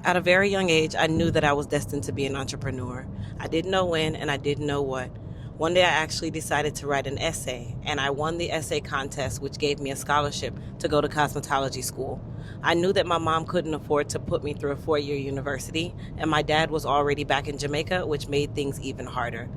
At a very young age, I knew that I was destined to be an entrepreneur. I didn't know when and I didn't know what. One day I actually decided to write an essay, and I won the essay contest, which gave me a scholarship to go to cosmetology school. I knew that my mom couldn't afford to put me through a 4 year university, and my dad was already back in Jamaica, which made things even harder.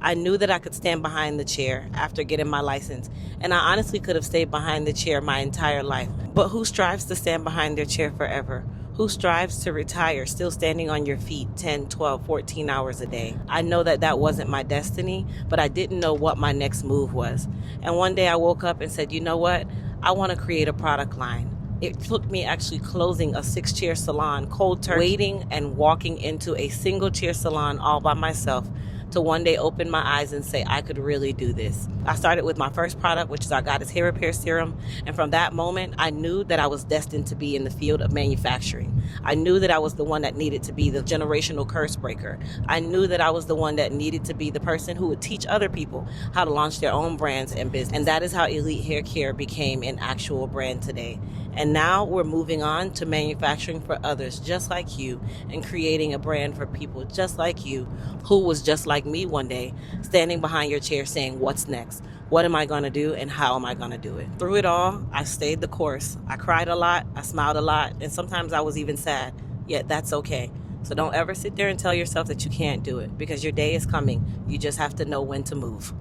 I knew that I could stand behind the chair after getting my license, and I honestly could have stayed behind the chair my entire life. But who strives to stand behind their chair forever? Who strives to retire still standing on your feet 10, 12, 14 hours a day? I know that that wasn't my destiny, but I didn't know what my next move was. And one day I woke up and said, you know what? I want to create a product line. It took me actually closing a 6 chair salon, cold turkey, waiting and walking into a single chair salon all by myself to one day open my eyes and say I could really do this. I started with my first product, which is our Goddess Hair Repair Serum. And from that moment, I knew that I was destined to be in the field of manufacturing. I knew that I was the one that needed to be the generational curse breaker. I knew that I was the one that needed to be the person who would teach other people how to launch their own brands and business. And that is how Elite Hair Care became an actual brand today. And now we're moving on to manufacturing for others just like you and creating a brand for people just like you who was just like me one day, standing behind your chair saying, what's next? What am I going to do and how am I going to do it? Through it all, I stayed the course. I cried a lot, I smiled a lot, and sometimes I was even sad, yet that's okay. So don't ever sit there and tell yourself that you can't do it because your day is coming. You just have to know when to move.